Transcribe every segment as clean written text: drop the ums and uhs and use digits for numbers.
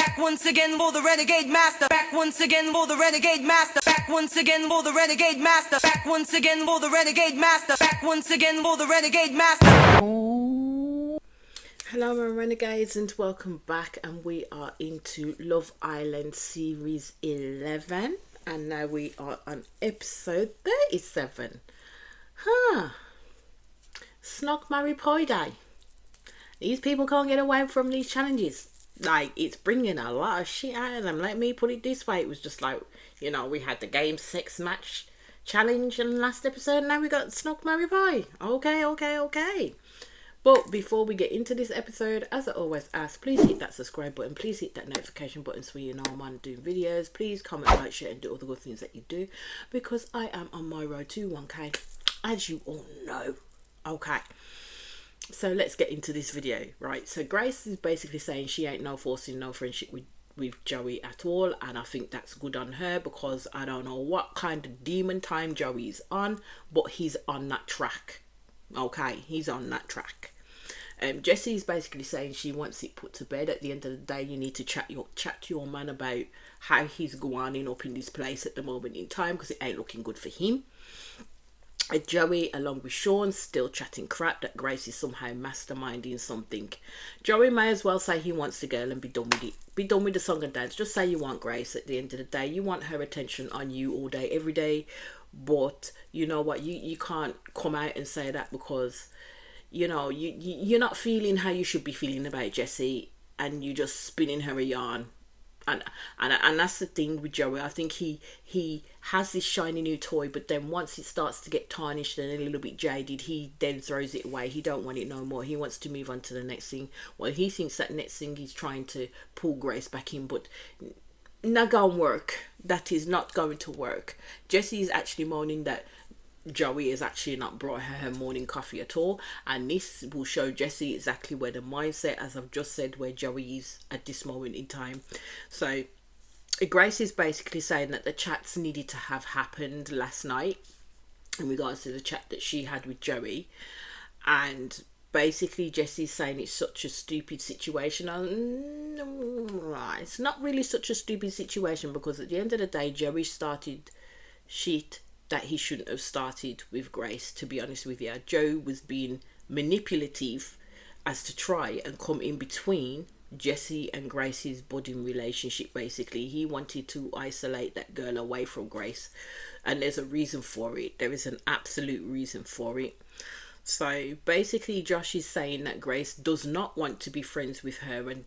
Back once again for the renegade master. Back once again for the renegade master. Back once again for the renegade master. Back once again for the renegade master. Back once again for the renegade master. Hello my renegades and welcome back, and we are into Love Island series 11 and now we are on episode 37. Snog, marry, pie day. These people can't get away from these challenges. Like, it's bringing a lot of shit out of them. Let me put it this way, it was just like, you know, we had the game sex match challenge in the last episode, and now we got Snog, marry, pie. Okay. But before we get into this episode, as I always ask, please hit that subscribe button, please hit that notification button so you know I'm on doing videos. Please comment, like, share and do all the good things that you do, because I am on my road to 1k, as you all know. Okay, so let's get into this video. Right, so Grace is basically saying she ain't forcing no friendship with Joey at all, and I think that's good on her, because I don't know what kind of demon time Joey's on, but he's on that track. Okay, he's on that track. Jesse's basically saying she wants it put to bed. At the end of the day, you need to chat to your man about how he's going up in this place at the moment in time, because it ain't looking good for him. Joey, along with Sean, still chatting crap that Grace is somehow masterminding something. Joey may as well say he wants the girl and be done with it. Be done with the song and dance. Just say you want Grace. At the end of the day, you want her attention on you all day, every day. But you know what? You can't come out and say that, because you know you're not feeling how you should be feeling about Jesse, and you're just spinning her a yarn. And that's the thing with Joey. I think he has this shiny new toy, but then once it starts to get tarnished and a little bit jaded, he then throws it away. He don't want it no more. He wants to move on to the next thing. Well, he thinks that next thing he's trying to pull Grace back in, but not gonna work. That is not going to work. Jesse is actually moaning that Joey has actually not brought her morning coffee at all, and this will show Jesse exactly where the mindset, as I've just said, where Joey is at this moment in time. So Grace is basically saying that the chats needed to have happened last night in regards to the chat that she had with Joey, and basically Jesse's saying it's such a stupid situation. It's not really such a stupid situation, because at the end of the day, Joey started shit that he shouldn't have started with Grace, to be honest with you. Joe was being manipulative as to try and come in between Jesse and Grace's budding relationship. Basically, he wanted to isolate that girl away from Grace, and there's a reason for it. There is an absolute reason for it. So basically Josh is saying that Grace does not want to be friends with her, and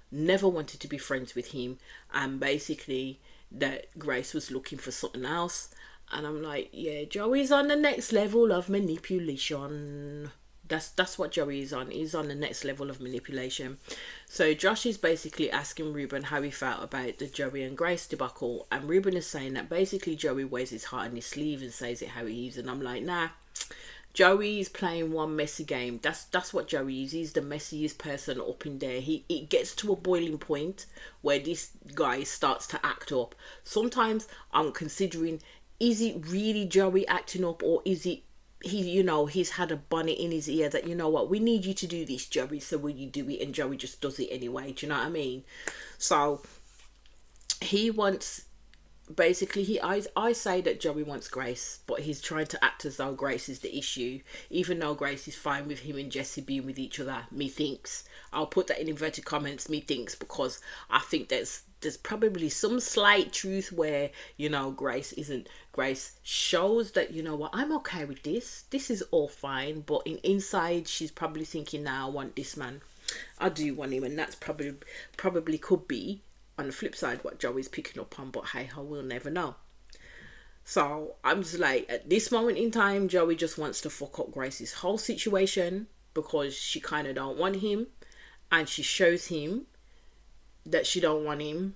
never wanted to be friends with him, and basically that Grace was looking for something else. And I'm like, yeah, Joey's on the next level of manipulation. That's what Joey is on. He's on the next level of manipulation. So Josh is basically asking Ruben how he felt about the Joey and Grace debacle, and Ruben is saying that basically Joey wears his heart on his sleeve and says it how he is. And I'm like, nah, Joey is playing one messy game. That's what Joey is. He's the messiest person up in there. It gets to a boiling point where this guy starts to act up. Sometimes I'm considering, is it really Joey acting up, or is it he's had a bonnet in his ear that, you know what, we need you to do this, Joey, so will you do it? And Joey just does it anyway. Do you know what I mean? So he wants, basically, I say that Joey wants Grace, but he's trying to act as though Grace is the issue, even though Grace is fine with him and Jesse being with each other. Methinks, I'll put that in inverted comments, methinks, because I think there's probably some slight truth where, you know, Grace shows that, you know what, I'm okay with this is all fine, but inside she's probably thinking, now I want this man, I do want him. And that's probably could be on the flip side what Joey's picking up on, but hey ho, we'll never know. So I'm just like, at this moment in time, Joey just wants to fuck up Grace's whole situation, because she kind of don't want him, and she shows him that she don't want him,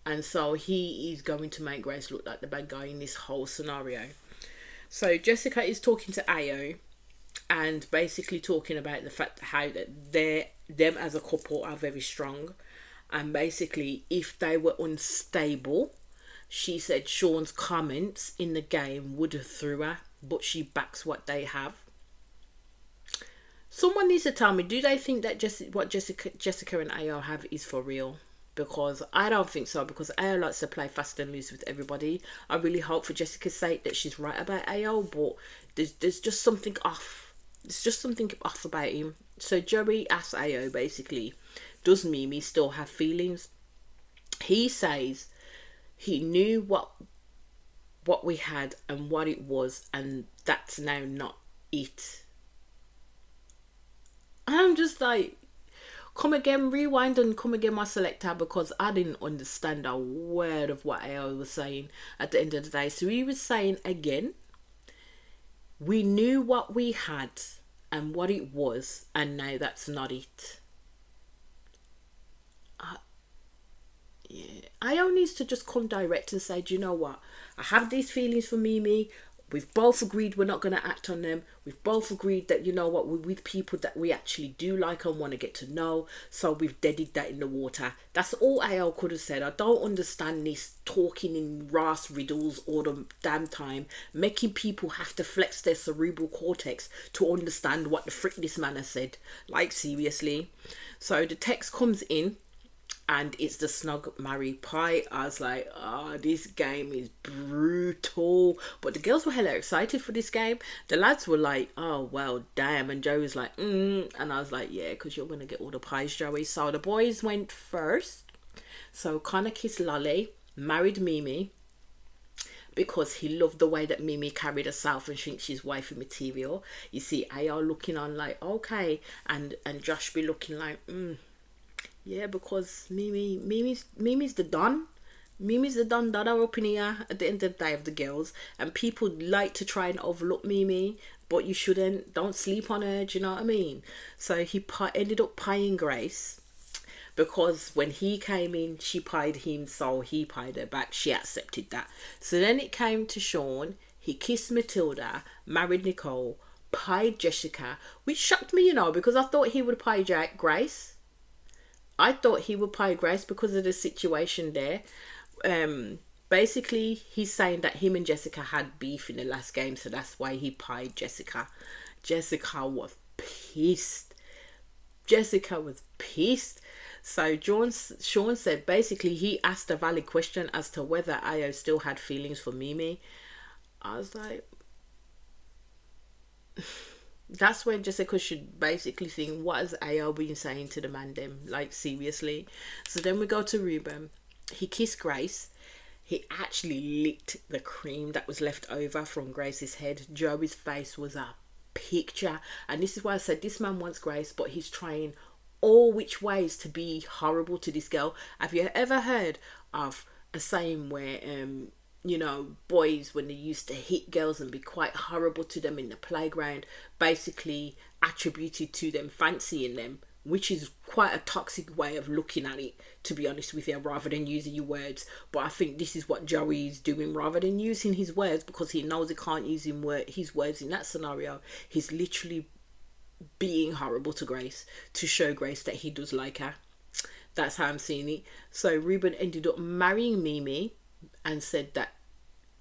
and so he is going to make Grace look like the bad guy in this whole scenario. So Jessica is talking to Ayo, and basically talking about the fact how that them as a couple are very strong, and basically if they were unstable, she said Sean's comments in the game would have threw her, but she backs what they have. Someone needs to tell me, do they think that what Jessica and Ayo have is for real? because I don't think so, because AO likes to play fast and loose with everybody. I really hope for Jessica's sake that she's right about AO, but there's just something off. There's just something off about him. So Joey asks AO basically, does Mimi still have feelings? He says he knew what we had and what it was, and that's now not it. I'm just like, come again, rewind and come again, my selector, because I didn't understand a word of what AO was saying at the end of the day. So he was saying again, we knew what we had and what it was, and now that's not it. Yeah, AO needs to just come direct and say, do you know what? I have these feelings for Mimi. We've both agreed we're not going to act on them. We've both agreed that, you know what, we're with people that we actually do like and want to get to know. So we've deaded that in the water. That's all AO could have said. I don't understand this talking in Ross riddles all the damn time, making people have to flex their cerebral cortex to understand what the frick this man has said. Like, seriously. So the text comes in, and it's the snug marry pie. I was like, oh, this game is brutal. But the girls were hella excited for this game. The lads were like, oh, well, damn. And Joey was like, And I was like, yeah, because you're going to get all the pies, Joey. So the boys went first. So Connor kissed Lolly, married Mimi, because he loved the way that Mimi carried herself and thinks she's wifey material. You see AR looking on like, okay. And Josh be looking like, yeah, because Mimi's the don. Mimi's the don dada up in here at the end of the day of the girls. And people like to try and overlook Mimi, but you shouldn't. Don't sleep on her, do you know what I mean? So he ended up pieing Grace, because when he came in, she pied him, so he pied her back. She accepted that. So then it came to Sean. He kissed Matilda, married Nicole, pied Jessica, which shocked me, you know, because I thought he would pie Grace. I thought he would pie Grace because of the situation there. Basically, he's saying that him and Jessica had beef in the last game, so that's why he pied Jessica. Jessica was pissed. So Sean said basically he asked a valid question as to whether AO still had feelings for Mimi. I was like, that's when Jessica should basically think, what has AO been saying to the man them? Like, seriously. So then we go to Ruben. He kissed Grace. He actually licked the cream that was left over from Grace's head. Joey's face was a picture. And this is why I said this man wants Grace, but he's trying all which ways to be horrible to this girl. Have you ever heard of a saying where you know, boys, when they used to hit girls and be quite horrible to them in the playground, basically attributed to them fancying them, which is quite a toxic way of looking at it, to be honest with you, rather than using your words. But I think this is what Joey is doing, rather than using his words, because he knows he can't use his words in that scenario. He's literally being horrible to Grace to show Grace that he does like her. That's how I'm seeing it. So Ruben ended up marrying Mimi and said that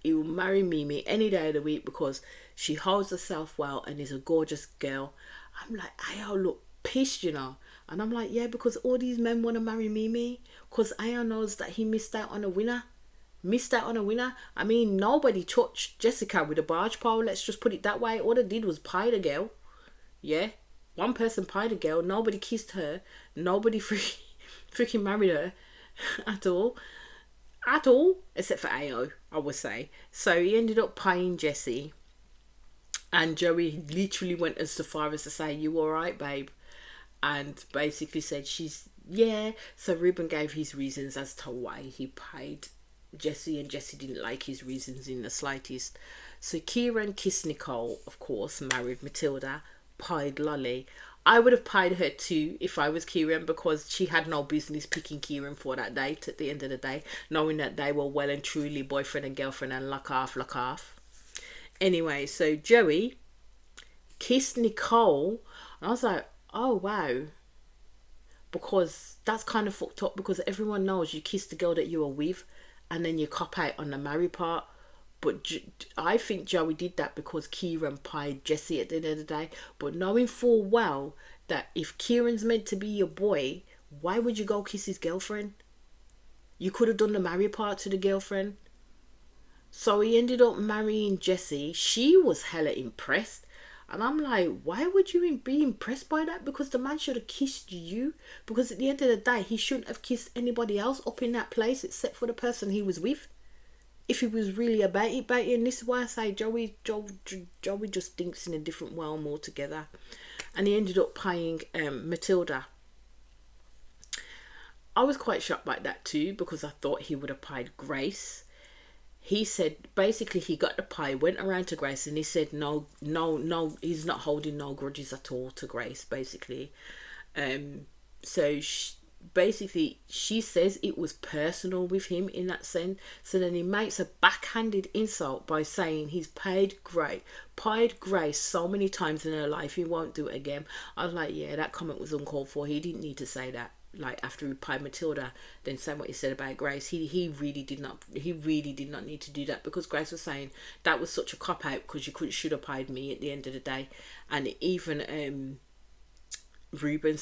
he will marry Mimi any day of the week because she holds herself well and is a gorgeous girl. I'm like, I look pissed, you know. And I'm like, yeah, because all these men want to marry Mimi, because Aya knows that he missed out on a winner. I mean, nobody touched Jessica with a barge pole. Let's just put it that way. All they did was pie the girl. Yeah, one person pied a girl. Nobody kissed her. Nobody freaking married her at all, except for AO, I would say. So he ended up pieing Jessie, and Joey literally went as far as to say, "You all right, babe?" And basically said yeah. So Ruben gave his reasons as to why he pied Jessie, and Jessie didn't like his reasons in the slightest. So Kieran kissed Nicole, of course, married Matilda, pied Lolly. I would have pied her too if I was Kieran, because she had no business picking Kieran for that date at the end of the day, knowing that they were well and truly boyfriend and girlfriend and lock off. Anyway, so Joey kissed Nicole, and I was like, oh wow, because that's kind of fucked up, because everyone knows you kiss the girl that you were with and then you cop out on the marry part. But I think Joey did that because Kieran pied Jessie at the end of the day. But knowing full well that if Kieran's meant to be your boy, why would you go kiss his girlfriend? You could have done the marry part to the girlfriend. So he ended up marrying Jessie. She was hella impressed. And I'm like, why would you be impressed by that? Because the man should have kissed you. Because at the end of the day, he shouldn't have kissed anybody else up in that place except for the person he was with. If he was really about it. And this is why I say Joey just thinks in a different realm altogether. And he ended up paying Matilda. I was quite shocked by that too, because I thought he would have paid Grace. He said, basically, he got the pie, went around to Grace, and he said, no, he's not holding no grudges at all to Grace, basically. So, basically, she says it was personal with him in that sense. So then he makes a backhanded insult by saying he's paid Grace so many times in her life, he won't do it again. I was like, yeah, that comment was uncalled for. He didn't need to say that. Like, after he pied Matilda, then saying what he said about Grace, he really did not need to do that, because Grace was saying that was such a cop out because you should have pied me at the end of the day. And even Ruben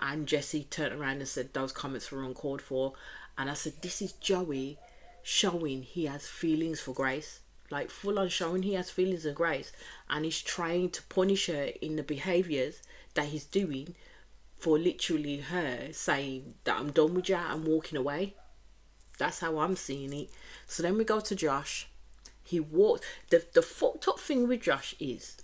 and Jessie turned around and said those comments were uncalled for. And I said, this is Joey showing he has feelings for Grace, like full on showing he has feelings for Grace, and he's trying to punish her in the behaviours that he's doing for literally her saying that I'm done with you, I'm walking away. That's how I'm seeing it. So then we go to Josh. He walks. The fucked up thing with Josh is,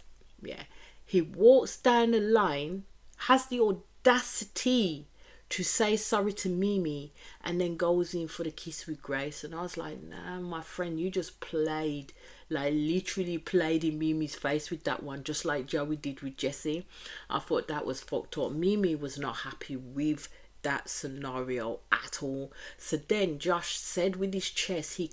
he walks down the line, has the audacity to say sorry to Mimi, and then goes in for the kiss with Grace. And I was like, nah, my friend, you just played, like literally played in Mimi's face with that one, just like Joey did with Jessie. I thought that was fucked up. Mimi was not happy with that scenario at all. So then Josh said with his chest he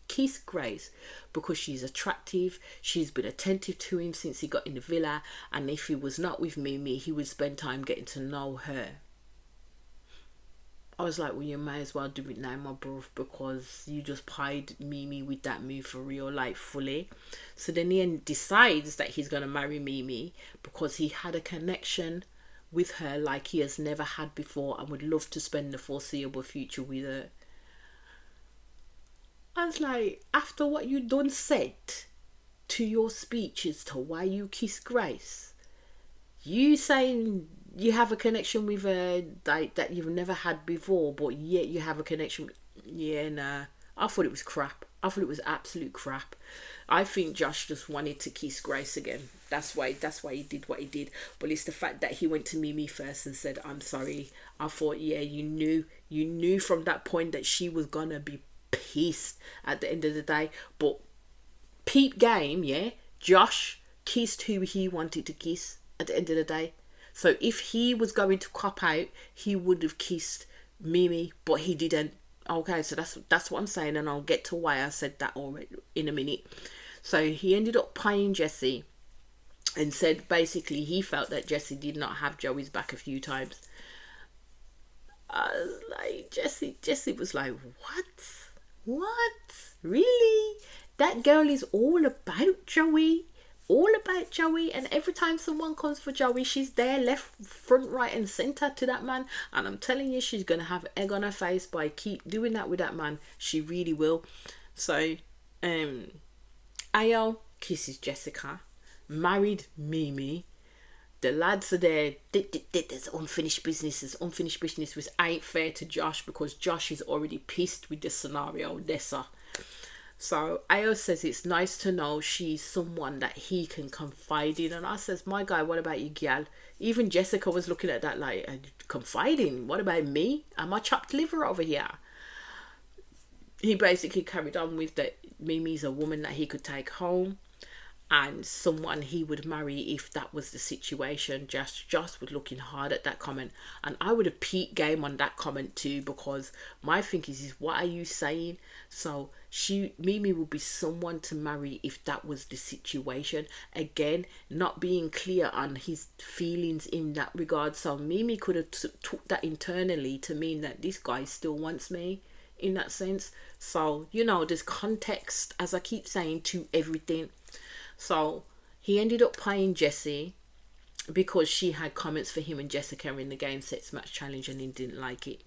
kissed Grace because she's attractive, she's been attentive to him since he got in the villa, and if he was not with Mimi, he would spend time getting to know her. I was like, well, you may as well do it now, my bro, because you just pied Mimi with that move for real, like fully. So then he decides that he's going to marry Mimi because he had a connection with her like he has never had before and would love to spend the foreseeable future with her. I was like, after what you done said to your speech as to why you kissed Grace, you saying you have a connection with her that you've never had before, but yet you have a connection with... Yeah, nah. I thought it was crap. I thought it was absolute crap. I think Josh just wanted to kiss Grace again. That's why he did what he did. But it's the fact that he went to Mimi first and said, I'm sorry. I thought, yeah, you knew from that point that she was gonna be pissed at the end of the day. But peep game, yeah, Josh kissed who he wanted to kiss at the end of the day. So if he was going to cop out, he would have kissed Mimi, but he didn't. Okay, so that's what I'm saying, and I'll get to why I said that already in a minute. So he ended up paying Jessie and said basically he felt that Jessie did not have Joey's back a few times. I was like, Jessie was like, what? Really? That girl is all about Joey? And every time someone comes for Joey, she's there left, front, right and centre to that man, and I'm telling you, she's gonna have egg on her face by keep doing that with that man. She really will. So Ayo kisses Jessica, married Mimi. The lads are there. There's unfinished business, which ain't fair to Josh, because Josh is already pissed with the scenario. Nessa. So Ayo says it's nice to know she's someone that he can confide in. And I says, my guy, what about you, gal? Even Jessica was looking at that like, confiding? What about me? Am I chopped liver over here? He basically carried on with that Mimi's a woman that he could take home and someone he would marry if that was the situation. Just was looking hard at that comment, and I would have peaked game on that comment too, because my thinking is what are you saying? So Mimi would be someone to marry if that was the situation. Again, not being clear on his feelings in that regard. So Mimi could have took that internally to mean that this guy still wants me in that sense. So, there's context, as I keep saying, to everything. So he ended up paying Jessie because she had comments for him and Jessica in the game sex match challenge and he didn't like it.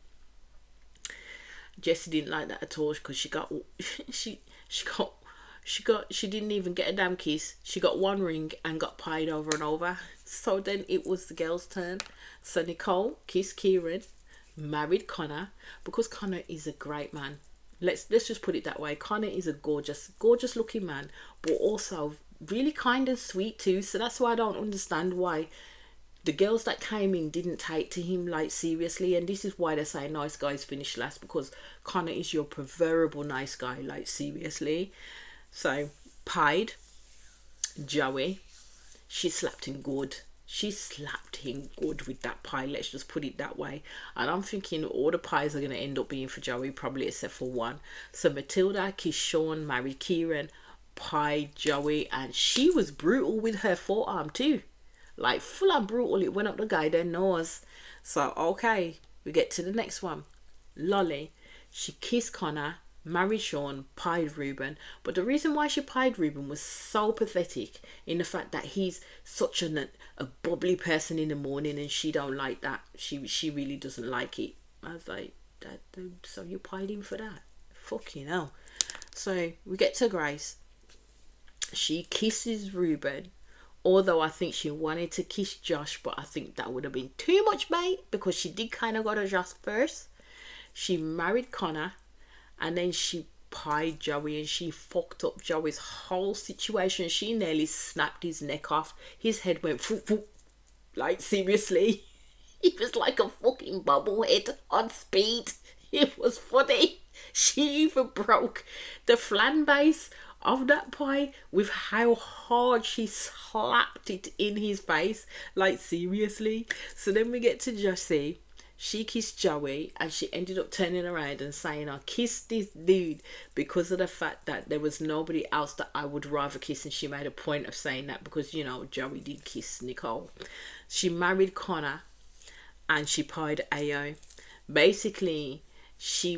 Jessie didn't like that at all because she got she didn't even get a damn kiss. She got one ring and got pied over and over. So then it was the girls' turn. So Nicole kissed Kieran, married Connor, because Connor is a great man. Let's just put it that way. Connor is a gorgeous looking man, but also really kind and sweet too. So that's why I don't understand why the girls that came in didn't take to him like seriously. And this is why they say nice guys finish last, because Connor is your preferable nice guy, like seriously. So pied Joey, she slapped him good. She slapped him good with that pie, let's just put it that way. And I'm thinking all the pies are going to end up being for Joey, probably except for one. So Matilda kissed Sean, married Kieran, pied Joey, and she was brutal with her forearm too. Like full on brutal, it went up the guy their nose. So okay, we get to the next one. Lolly, she kissed Connor, married Sean, pied Ruben. But the reason why she pied Ruben was so pathetic, in the fact that he's such a bubbly person in the morning and she don't like that. She really doesn't like it. I was like, so you pied him for that? Fucking hell. So we get to Grace. She kisses Ruben, although I think she wanted to kiss Josh, but I think that would have been too much, mate, because she did kind of go to Josh first. She married Connor, and then she pied Joey, and she fucked up Joey's whole situation. She nearly snapped his neck off. His head went foop, foop. Like seriously, he was like a fucking bobblehead on speed. It was funny. She even broke the flan base of that pie with how hard she slapped it in his face. Like seriously. So then we get to Jessie. She kissed Joey, and she ended up turning around and saying, I kissed this dude because of the fact that there was nobody else that I would rather kiss. And she made a point of saying that because, you know, Joey did kiss Nicole. She married Connor, and she pied Ayo. Basically, she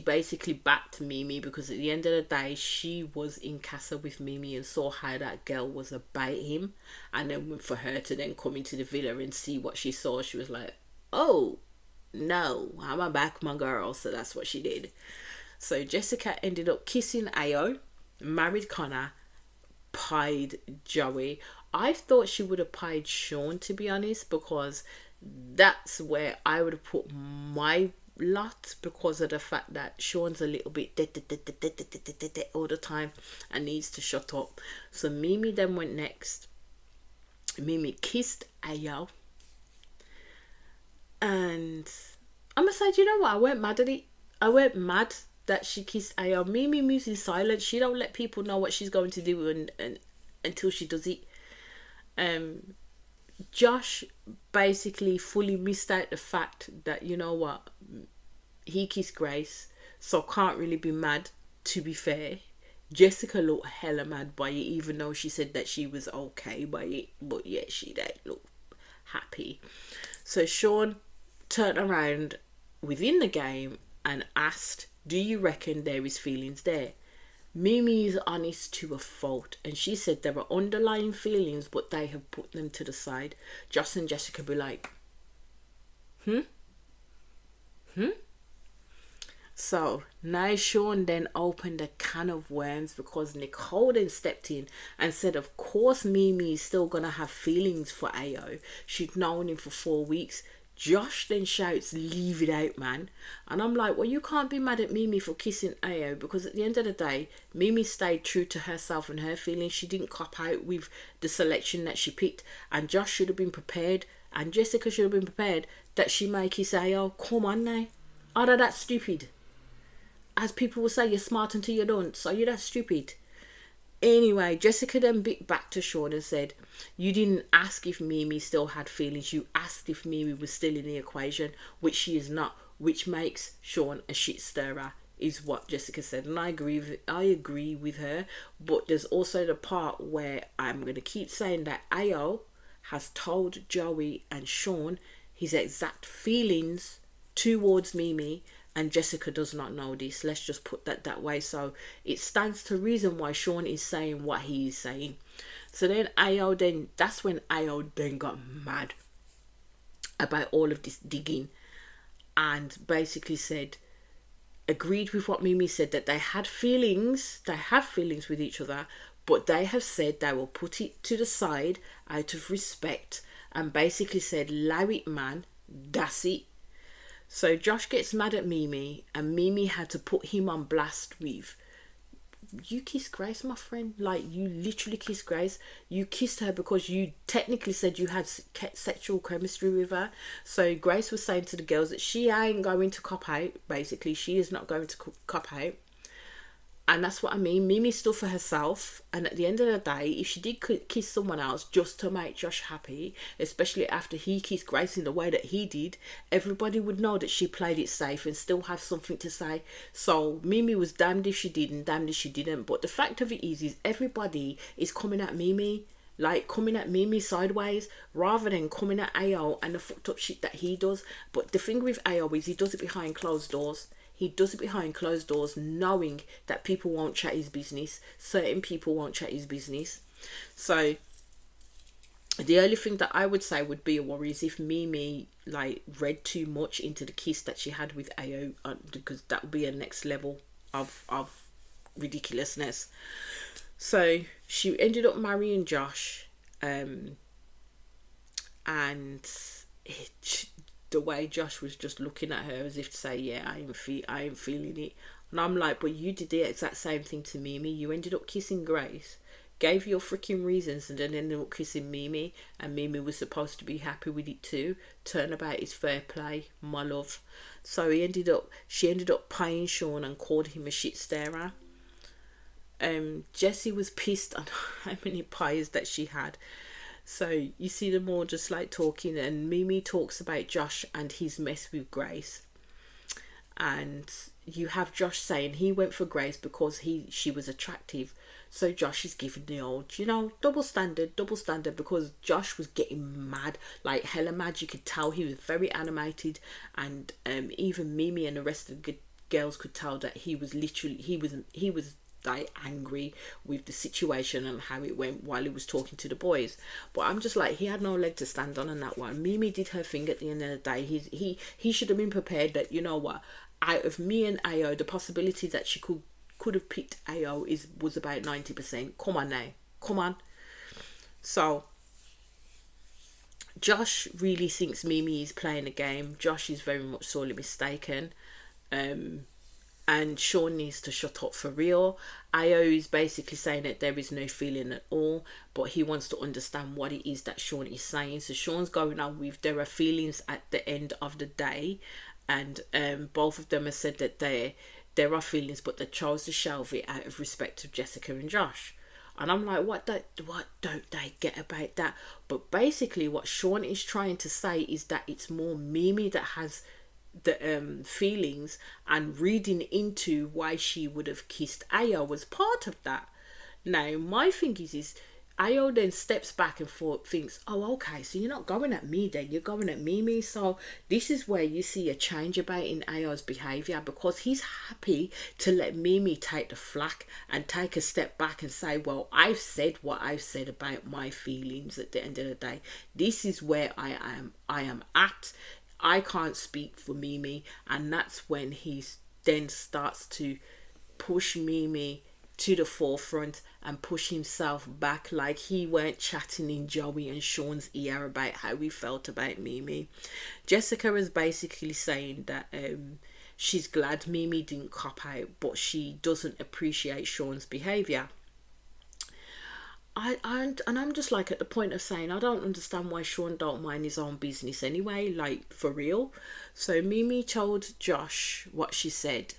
basically backed Mimi, because at the end of the day, she was in Casa with Mimi and saw how that girl was about him. And then for her to then come into the villa and see what she saw, she was like, oh no, I'm a back my girl. So that's what she did. So Jessica ended up kissing Ayo, married Connor, pied Joey. I thought she would have pied Sean, to be honest, because that's where I would have put my lot, because of the fact that Sean's a little bit all the time and needs to shut up. So Mimi then went next. Mimi kissed Ayo. And I'm gonna say, do you know what? I weren't mad at it. I weren't mad that she kissed Ayo. Mimi moves in silence. She don't let people know what she's going to do and until she does it. Josh basically fully missed out the fact that, you know what, he kissed Grace, so can't really be mad, to be fair. Jessica looked hella mad by it, even though she said that she was okay by it. But yeah, she didn't look happy. So Sean turned around within the game and asked, do you reckon there is feelings there? Mimi is honest to a fault, and she said there are underlying feelings, but they have put them to the side. Josh and Jessica be like, So now Sean then opened a can of worms, because Nicole then stepped in and said, of course Mimi is still gonna have feelings for Ayo. She'd known him for 4 weeks. Josh then shouts, leave it out, man. And I'm like, well, you can't be mad at Mimi for kissing Ayo, because at the end of the day, Mimi stayed true to herself and her feelings. She didn't cop out with the selection that she picked, and Josh should have been prepared, and Jessica should have been prepared that she may kiss Ayo. Come on now. Are they that stupid? As people will say, you're smart until you don't. So you're that stupid. Anyway, Jessica then bit back to Sean and said, you didn't ask if Mimi still had feelings. You asked if Mimi was still in the equation, which she is not, which makes Sean a shit stirrer, is what Jessica said. And I agree with her. But there's also the part where I'm going to keep saying that Ayo has told Joey and Sean his exact feelings towards Mimi, and Jessica does not know this. Let's just put that way. So it stands to reason why Sean is saying what he is saying. So then that's when Ayo then got mad about all of this digging, and basically said, agreed with what Mimi said, that they have feelings with each other, but they have said they will put it to the side out of respect, and basically said, "Allow it, man, that's it." So Josh gets mad at Mimi, and Mimi had to put him on blast with, "You kissed Grace, my friend. Like, you literally kissed Grace. You kissed her because you technically said you had sexual chemistry with her." So Grace was saying to the girls that she ain't going to cop out. Basically, she is not going to cop out. And that's what I mean. Mimi stood for herself. And at the end of the day, if she did kiss someone else just to make Josh happy, especially after he kissed Grace in the way that he did, everybody would know that she played it safe and still have something to say. So Mimi was damned if she did and damned if she didn't. But the fact of it is everybody is coming at Mimi. Like, coming at Mimi sideways rather than coming at Ayo and the fucked up shit that he does. But the thing with Ayo is he does it behind closed doors. He does it behind closed doors, knowing that people won't chat his business. Certain people won't chat his business. So the only thing that I would say would be a worry is if Mimi like read too much into the kiss that she had with Ayo, because that would be a next level of ridiculousness. So she ended up marrying Josh, and the way Josh was just looking at her as if to say, "Yeah, I ain't feeling it." And I'm like, "But you did the exact same thing to Mimi. You ended up kissing Grace, gave your freaking reasons, and then ended up kissing Mimi, and Mimi was supposed to be happy with it too. Turnabout is fair play, my love." So she ended up paying Sean and called him a shit starer. Jessie was pissed on how many pies that she had. So you see them all just like talking, and Mimi talks about Josh and his mess with Grace, and you have Josh saying he went for Grace because she was attractive. So Josh is giving the old, double standard, because Josh was getting mad, like hella mad. You could tell he was very animated, and even Mimi and the rest of the girls could tell that he was like angry with the situation and how it went while he was talking to the boys. But I'm just like, he had no leg to stand on that one. Mimi did her thing at the end of the day. He should have been prepared that, you know what, out of me and Ayo, the possibility that she could have picked Ayo was about 90%. Come on now, come on. So Josh really thinks Mimi is playing a game. Josh is very much sorely mistaken. And Sean needs to shut up for real. Ayo is basically saying that there is no feeling at all, but he wants to understand what it is that Sean is saying. So Sean's going on with there are feelings at the end of the day, and both of them have said that there are feelings, but they chose to shelve it out of respect to Jessica and Josh. And I'm like, what don't they get about that? But basically what Sean is trying to say is that it's more Mimi that has the feelings, and reading into why she would have kissed Ayo was part of that. Now my thing is Ayo then steps back and thinks, "Oh, okay, so you're not going at me then, you're going at Mimi." So this is where you see a change about in Ayo's behaviour, because he's happy to let Mimi take the flack and take a step back and say, "Well, I've said what I've said about my feelings at the end of the day. This is where I am at. I can't speak for Mimi." And that's when he then starts to push Mimi to the forefront and push himself back, like he weren't chatting in Joey and Sean's ear about how he felt about Mimi. Jessica is basically saying that she's glad Mimi didn't cop out, but she doesn't appreciate Sean's behaviour. I'm just like at the point of saying, I don't understand why Sean don't mind his own business anyway, like for real. So Mimi told Josh what she said,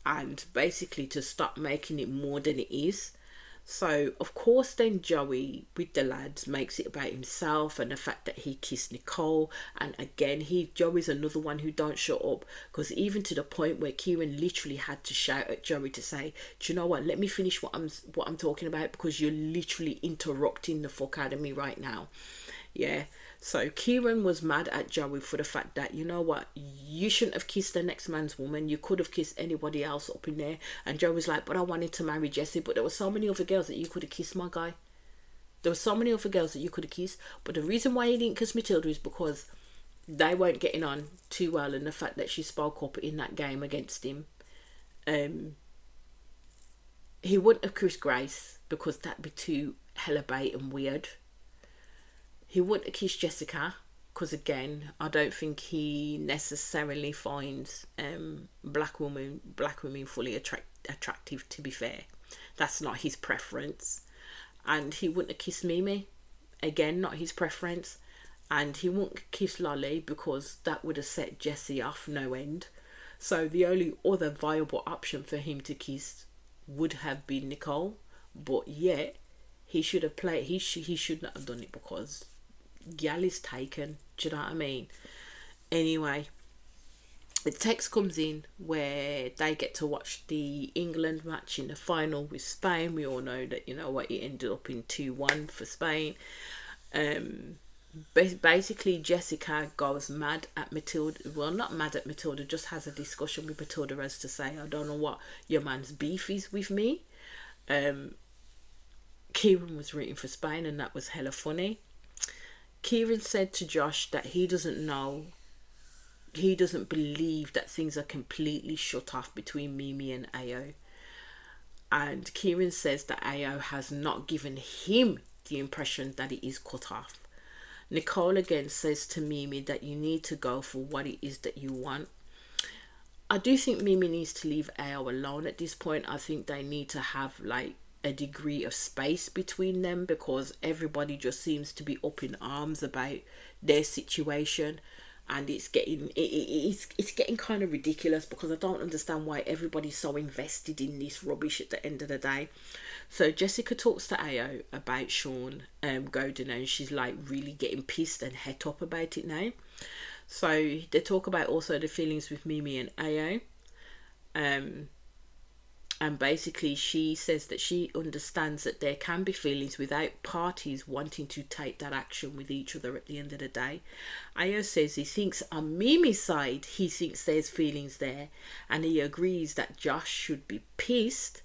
and basically to stop making it more than it is. So of course then Joey with the lads makes it about himself and the fact that he kissed Nicole, and again Joey's another one who don't shut up, because even to the point where Kieran literally had to shout at Joey to say, "Do you know what, let me finish what I'm talking about, because you're literally interrupting the fuck out of me right now." Yeah, so Kieran was mad at Joey for the fact that, you know what, you shouldn't have kissed the next man's woman, you could have kissed anybody else up in there. And Joey was like, "But I wanted to marry Jessie, but there were so many other girls that you could have kissed, my guy. There were so many other girls that you could have kissed." But the reason why he didn't kiss Matilda is because they weren't getting on too well, and the fact that she spoke up in that game against him. He wouldn't have kissed Grace because that'd be too hella bait and weird. He wouldn't have kissed Jessica because, again, I don't think he necessarily finds black women fully attractive, to be fair. That's not his preference. And he wouldn't have kissed Mimi. Again, not his preference. And he wouldn't kiss Lolly because that would have set Jessie off no end. So the only other viable option for him to kiss would have been Nicole. But yet, he should have played. He should not have done it because gal is taken. Do you know what I mean? Anyway, the text comes in where they get to watch the England match in the final with Spain. We all know that, you know what, it ended up in 2-1 for Spain. Basically, Jessica goes mad at Matilda. Well, not mad at Matilda, just has a discussion with Matilda as to say, I don't know what your man's beef is with me. Kieran was rooting for Spain, and that was hella funny. Kieran said to Josh that he doesn't believe that things are completely shut off between Mimi and Ayo. And Kieran says that Ayo has not given him the impression that it is cut off. Nicole again says to Mimi that you need to go for what it is that you want. I do think Mimi needs to leave Ayo alone at this point. I think they need to have like a degree of space between them because everybody just seems to be up in arms about their situation, and it's getting kind of ridiculous because I don't understand why everybody's so invested in this rubbish at the end of the day. So Jessica talks to Ayo about Sean Godin, and she's like really getting pissed and het up about it now. So they talk about also the feelings with Mimi and Ayo. And basically she says that she understands that there can be feelings without parties wanting to take that action with each other at the end of the day. Ayo says he thinks on Mimi's side, he thinks there's feelings there, and he agrees that Josh should be pissed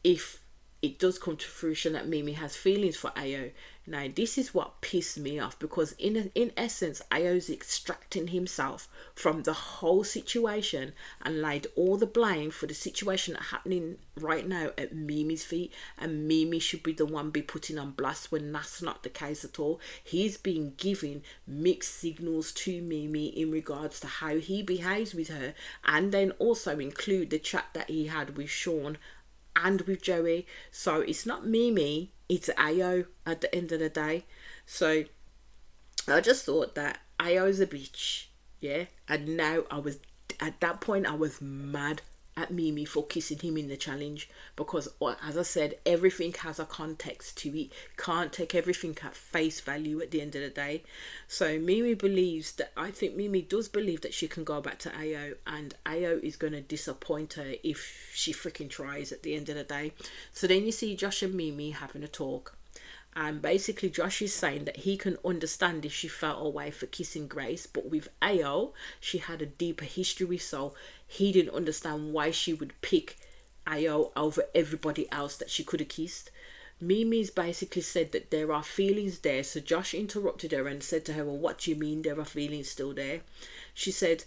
if it does come to fruition that Mimi has feelings for Ayo. Now, this is what pissed me off because in essence, Ayo's extracting himself from the whole situation and laid all the blame for the situation that's happening right now at Mimi's feet, and Mimi should be the one be putting on blast when that's not the case at all. He's been giving mixed signals to Mimi in regards to how he behaves with her, and then also include the chat that he had with Sean and with Joey. So it's not Mimi, it's Ayo at the end of the day. So I just thought that Ayo's a bitch, yeah. And now at that point I was mad at Mimi for kissing him in the challenge because, as I said, everything has a context to it. Can't take everything at face value at the end of the day. So Mimi does believe that she can go back to Ayo, and Ayo is going to disappoint her if she freaking tries at the end of the day. So then you see Josh and Mimi having a talk. And basically Josh is saying that he can understand if she felt away for kissing Grace, but with Ayo, she had a deeper history with, so he didn't understand why she would pick Ayo over everybody else that she could have kissed. Mimi's basically said that there are feelings there, so Josh interrupted her and said to her, well, what do you mean there are feelings still there? She said,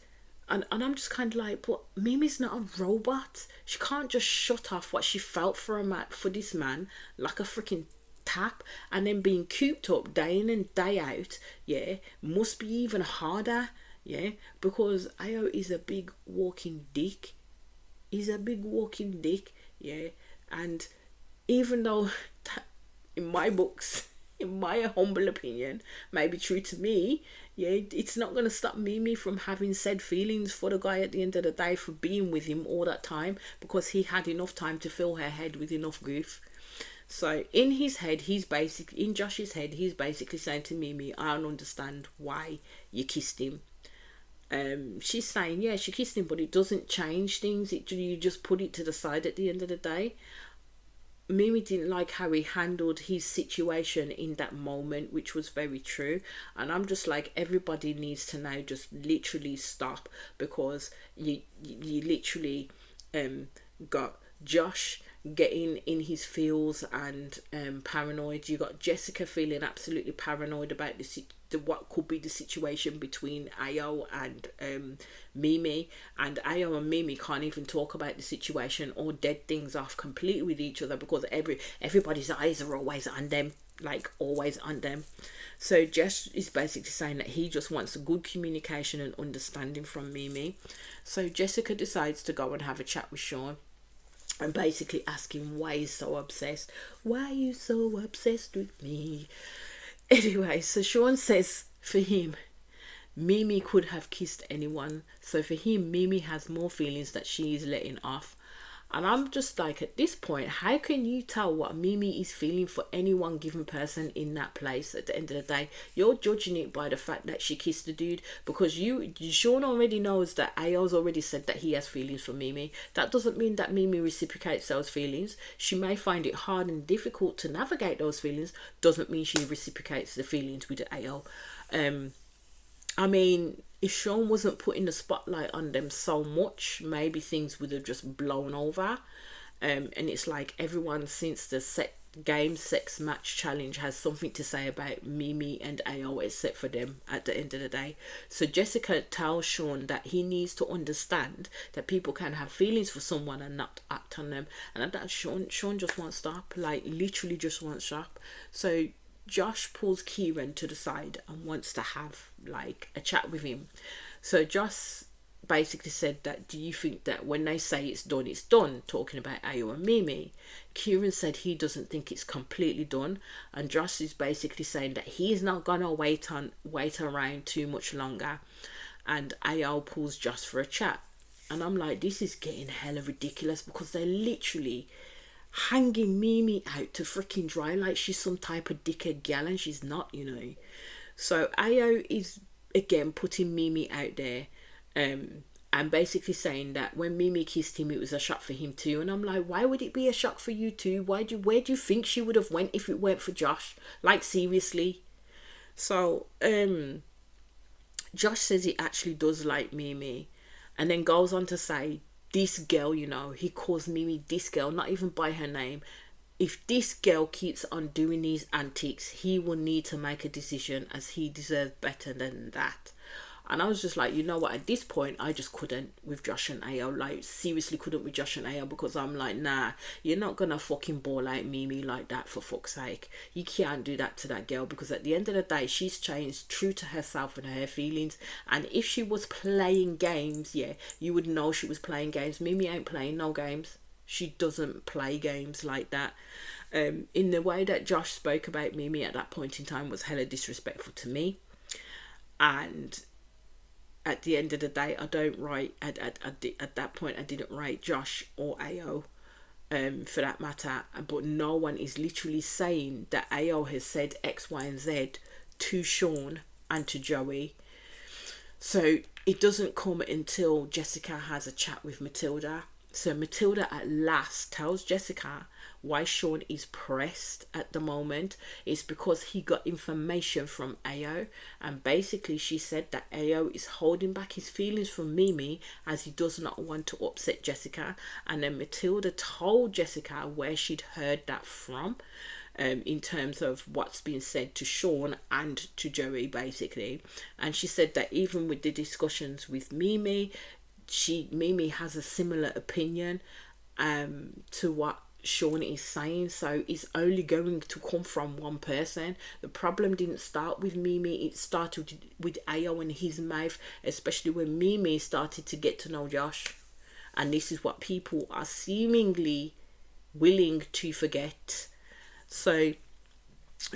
and I'm just kind of like, but Mimi's not a robot. She can't just shut off what she felt for this man like a freaking tap, and then being cooped up day in and day out, yeah, must be even harder, yeah, because Ayo is a big walking dick. He's a big walking dick, yeah, and even though that, in my books, in my humble opinion, may be true to me, yeah, it's not going to stop Mimi from having said feelings for the guy at the end of the day, for being with him all that time, because he had enough time to fill her head with enough grief. So in Josh's head, he's basically saying to Mimi, I don't understand why you kissed him. She's saying, yeah, she kissed him, but it doesn't change things. You just put it to the side at the end of the day. Mimi didn't like how he handled his situation in that moment, which was very true. And I'm just like, everybody needs to now just literally stop, because you literally got Josh getting in his feels and paranoid. You got Jessica feeling absolutely paranoid about what could be the situation between Ayo and Mimi, and Ayo and Mimi can't even talk about the situation or dead things off completely with each other because everybody's eyes are always on them, like always on them. So Jess is basically saying that he just wants a good communication and understanding from Mimi. So Jessica decides to go and have a chat with Sean and basically ask him why he's so obsessed. Why are you so obsessed with me? Anyway, so Sean says for him, Mimi could have kissed anyone. So for him, Mimi has more feelings that she is letting off. And I'm just like, at this point, how can you tell what Mimi is feeling for any one given person in that place at the end of the day? You're judging it by the fact that she kissed the dude, because Sean already knows that Ayo's already said that he has feelings for Mimi. That doesn't mean that Mimi reciprocates those feelings. She may find it hard and difficult to navigate those feelings. Doesn't mean she reciprocates the feelings with Ayo. I mean, if Sean wasn't putting the spotlight on them so much, maybe things would have just blown over. And it's like everyone since the sex match challenge has something to say about Mimi and Ayo except for them at the end of the day. So Jessica tells Sean that he needs to understand that people can have feelings for someone and not act on them. And that Sean just won't stop, like literally just won't stop. So Josh pulls Kieran to the side and wants to have like a chat with him. So Josh basically said that, do you think that when they say it's done, talking about Ayo and Mimi? Kieran said he doesn't think it's completely done, and Josh is basically saying that he's not gonna wait around too much longer. And Ayo pulls Josh for a chat, and I'm like, this is getting hella ridiculous because they're literally hanging Mimi out to freaking dry like she's some type of dickhead gal, and she's not, you know. So Ayo is again putting Mimi out there, and basically saying that when Mimi kissed him, it was a shock for him too. And I'm like, why would it be a shock for you too? Where do you think she would have went if it weren't for Josh? Like seriously. So Josh says he actually does like Mimi, and then goes on to say, this girl, you know, he calls Mimi this girl, not even by her name. If this girl keeps on doing these antics, he will need to make a decision as he deserves better than that. And I was just like, you know what, at this point, I just couldn't with Josh and Ayo. Like, seriously couldn't with Josh and Ayo, because I'm like, nah, you're not gonna fucking ball like Mimi like that, for fuck's sake. You can't do that to that girl, because at the end of the day, she's changed true to herself and her feelings. And if she was playing games, yeah, you would know she was playing games. Mimi ain't playing no games. She doesn't play games like that. In the way that Josh spoke about Mimi at that point in time was hella disrespectful to me. And at the end of the day, I don't rate at that point. I didn't rate Josh or Ayo, for that matter. But no one is literally saying that Ayo has said X, Y, and Z to Sean and to Joey. So it doesn't come until Jessica has a chat with Matilda. So Matilda at last tells Jessica why Sean is pressed at the moment. It's because he got information from Ayo, and basically she said that Ayo is holding back his feelings from Mimi as he does not want to upset Jessica. And then Matilda told Jessica where she'd heard that from, in terms of what's been said to Sean and to Joey basically. And she said that even with the discussions with Mimi has a similar opinion to what Sean is saying. So it's only going to come from one person. The problem didn't start with Mimi, it started with Ayo and his mouth, especially when Mimi started to get to know Josh. And this is what people are seemingly willing to forget. So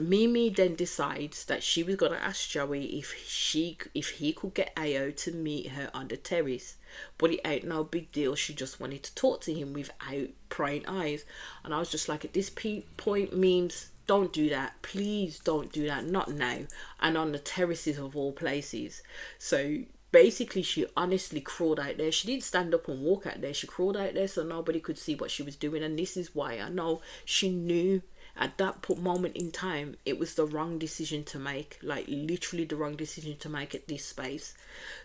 Mimi then decides that she was gonna ask Joey if he could get Ayo to meet her on the terrace, but it ain't no big deal. She just wanted to talk to him without prying eyes. And I was just like, at this point, memes, don't do that, please don't do that, not now, and on the terraces of all places. So basically she honestly crawled out there. She didn't stand up and walk out there, she crawled out there so nobody could see what she was doing. And this is why I know she knew at that moment in time it was the wrong decision to make, like literally the wrong decision to make at this space.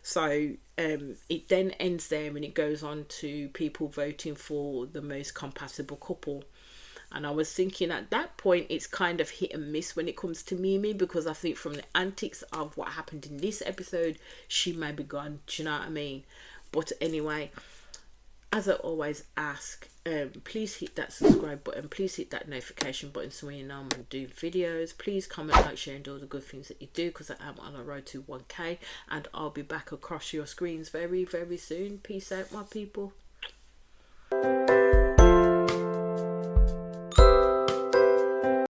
So it then ends there and it goes on to people voting for the most compatible couple. And I was thinking at that point, it's kind of hit and miss when it comes to Mimi, because I think from the antics of what happened in this episode, she may be gone. Do you know what I mean? But anyway, as I always ask, please hit that subscribe button. Please hit that notification button so you know I'm doing videos. Please comment, like, share, and do all the good things that you do, because I am on a road to 1K. And I'll be back across your screens very, very soon. Peace out, my people.